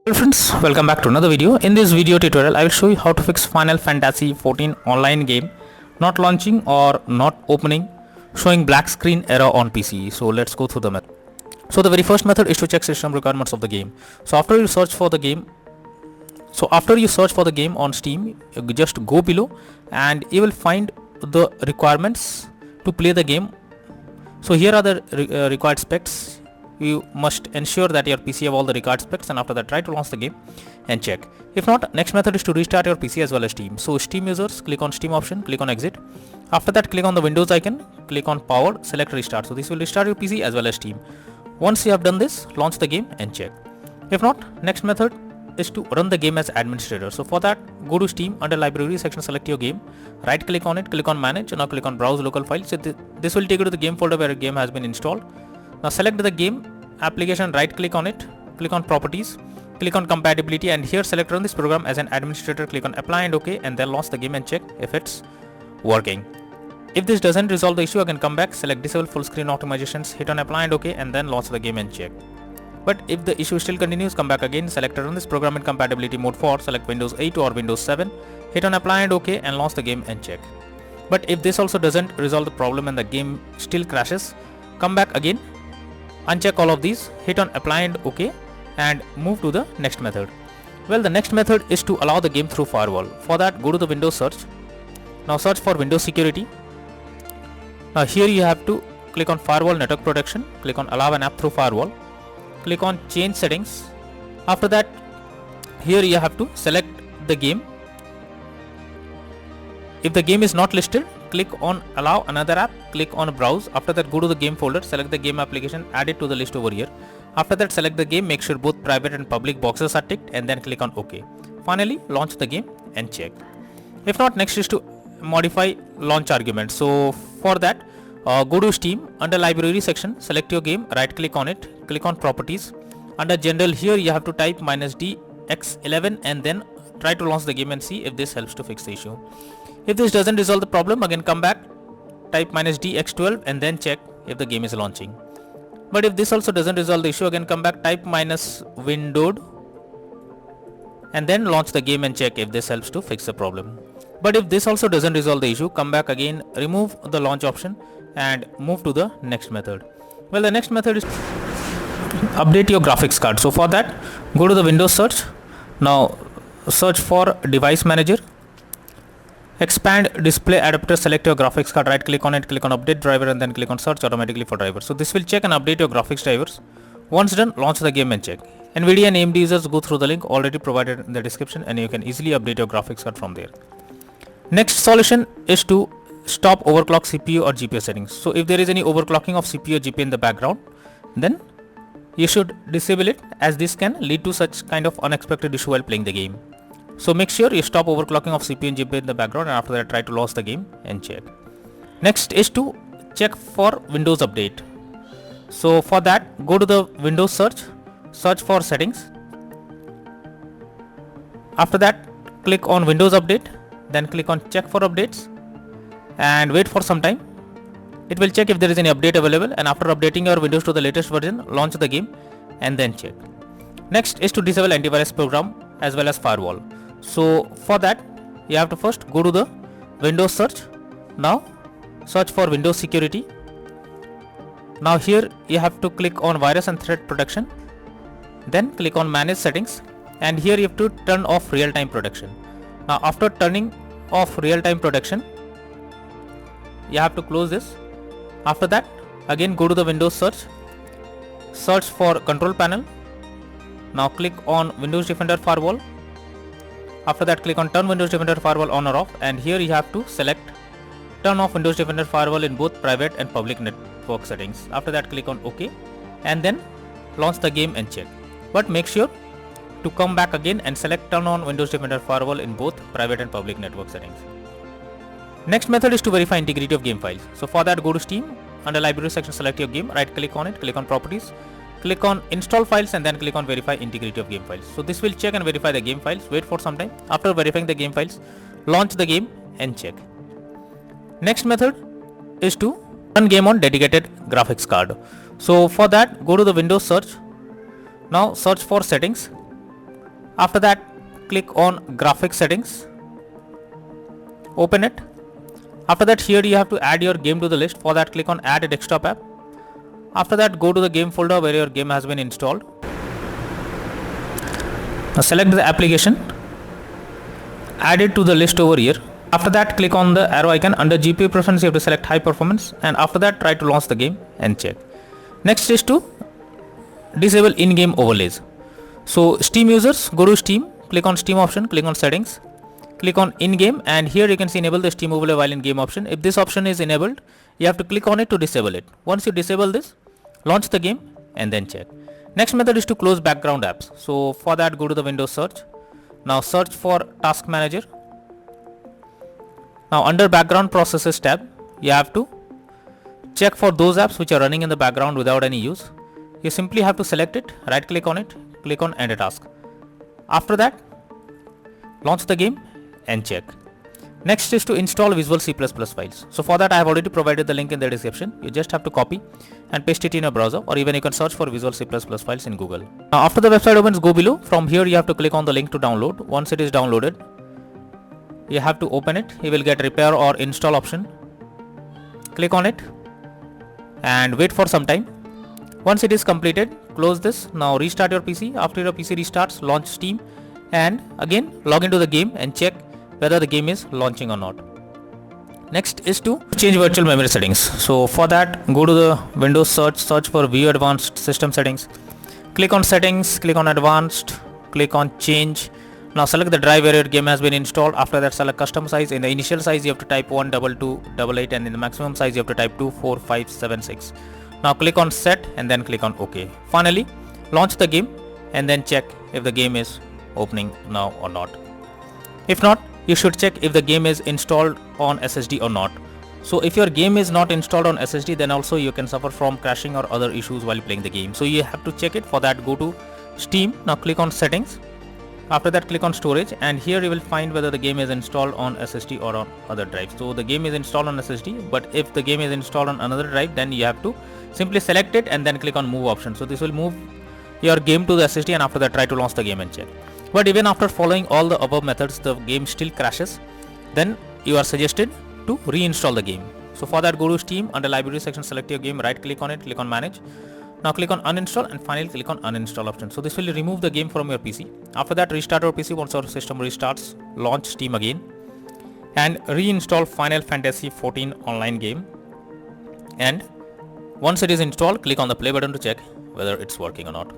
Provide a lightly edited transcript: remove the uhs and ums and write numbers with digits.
Hello friends, welcome back to another video. In this video tutorial, I will show you how to fix Final Fantasy XIV Online game not launching or not opening, showing black screen error on PC. So let's go through the method. So the very first method is to check system requirements of the game. So after you search for the game on Steam, you just go below and you will find the requirements to play the game. So here are the required specs. You must ensure that your PC have all the required specs, and after that try to launch the game and check. If not, next method is to restart your PC as well as Steam. So Steam users, click on Steam option, click on exit. After that click on the Windows icon, click on power, select restart. So this will restart your PC as well as Steam. Once you have done this, launch the game and check. If not, next method is to run the game as administrator. So for that, go to Steam, under library section, select your game, right click on it, click on manage, and now click on browse local files. So this will take you to the game folder where a game has been installed. Now select the game application, right click on it, click on properties, click on compatibility, and here select run this program as an administrator, click on apply and OK, and then launch the game and check if it's working. If this doesn't resolve the issue, again come back, select disable full screen optimizations, hit on apply and OK, and then launch the game and check. But if the issue still continues, come back again, select run this program in compatibility mode for, select Windows 8 or Windows 7, hit on apply and OK, and launch the game and check. But if this also doesn't resolve the problem and the game still crashes, come back again, uncheck all of these, hit on apply and OK, and move to the next method. Well, the next method is to allow the game through Firewall. For that, go to the Windows search. Now search for Windows security. Now here you have to click on Firewall network protection, click on allow an app through Firewall, click on change settings. After that, here you have to select the game. If the game is not listed, click on allow another app, click on browse. After that, go to the game folder, select the game application, add it to the list over here. After that, select the game, make sure both private and public boxes are ticked, and then click on OK. Finally, launch the game and check. If not, next is to modify launch argument. So for that, go to Steam, under library section, select your game, right click on it, click on properties. Under general, here you have to type -dx11 and then try to launch the game and see if this helps to fix the issue. If this doesn't resolve the problem, again come back, type -dx12 and then check if the game is launching. But if this also doesn't resolve the issue, again come back, type -windowed and then launch the game and check if this helps to fix the problem. But if this also doesn't resolve the issue, come back again, remove the launch option and move to the next method. Well, the next method is update your graphics card. So for that, go to the Windows search. Now search for device manager, expand display adapter, select your graphics card, right click on it, click on update driver, and then click on search automatically for drivers. So this will check and update your graphics drivers. Once done, launch the game and check. NVIDIA and AMD users, go through the link already provided in the description and you can easily update your graphics card from there. Next solution is to stop overclock CPU or GPU settings. So if there is any overclocking of CPU or GPU in the background, then you should disable it, as this can lead to such kind of unexpected issue while playing the game. So make sure you stop overclocking of CPU and GPU in the background, and after that try to launch the game and check. Next is to check for Windows update. So for that, go to the Windows search, search for settings. After that, click on Windows update, then click on check for updates and wait for some time. It will check if there is any update available, and after updating your Windows to the latest version, launch the game and then check. Next is to disable antivirus program as well as Firewall. So for that, you have to first go to the Windows search. Now search for Windows security. Now here you have to click on virus and threat protection, then click on manage settings, and here you have to turn off real-time protection. Now after turning off real-time protection, you have to close this. After that, again go to the Windows search, search for control panel. Now click on Windows Defender Firewall. After that, click on turn Windows Defender Firewall on or off, and here you have to select turn off Windows Defender Firewall in both private and public network settings. After that, click on OK and then launch the game and check. But make sure to come back again and select turn on Windows Defender Firewall in both private and public network settings. Next method is to verify integrity of game files. So for that, go to Steam, under library section, select your game, right click on it, click on properties, click on install files, and then click on verify integrity of game files. So this will check and verify the game files. Wait for some time. After verifying the game files, launch the game and check. Next method is to run game on dedicated graphics card. So for that, go to the Windows search. Now search for settings. After that, click on graphics settings, open it. After that, here you have to add your game to the list. For that, click on add a desktop app. After that, go to the game folder where your game has been installed. Now select the application, add it to the list over here. After that, click on the arrow icon. Under GPU preference, you have to select high performance, and after that, try to launch the game and check. Next is to disable in-game overlays. So Steam users, go to Steam, click on Steam option, click on settings, click on in-game, and here you can see enable the Steam overlay while in game option. If this option is enabled, you have to click on it to disable it. Once you disable this, launch the game and then check. Next method is to close background apps. So for that, go to the Windows search. Now search for Task Manager. Now under background processes tab, you have to check for those apps which are running in the background without any use. You simply have to select it, right click on it, click on end a task. After that, launch the game and check. Next is to install Visual C++ files. So for that, I have already provided the link in the description. You just have to copy and paste it in your browser, or even you can search for Visual C++ files in Google. Now after the website opens, go below. From here you have to click on the link to download. Once it is downloaded, you have to open it. You will get repair or install option. Click on it and wait for some time. Once it is completed, close this. Now restart your PC. After your PC restarts, launch Steam and again log into the game and check whether the game is launching or not. Next is to change virtual memory settings. So for that, go to the Windows search for View Advanced System Settings. Click on Settings, click on Advanced, click on Change. Now select the drive where your game has been installed. After that, select custom size. In the initial size, you have to type 12288, and in the maximum size, you have to type 24576. Now click on Set and then click on OK. Finally, launch the game and then check if the game is opening now or not. If not, you should check if the game is installed on SSD or not. So if your game is not installed on SSD, then also you can suffer from crashing or other issues while playing the game. So you have to check it. For that, go to Steam. Now click on Settings. After that, click on Storage, and here you will find whether the game is installed on SSD or on other drives. So the game is installed on SSD, but if the game is installed on another drive, then you have to simply select it and then click on Move option. So this will move your game to the SSD, and after that, try to launch the game and check. But even after following all the above methods, the game still crashes, then you are suggested to reinstall the game. So for that, go to Steam, under Library section, select your game, right click on it, click on Manage. Now click on Uninstall and finally click on Uninstall option. So this will remove the game from your PC. After that, restart your PC. Once your system restarts, launch Steam again and reinstall Final Fantasy XIV Online game. And once it is installed, click on the play button to check whether it's working or not.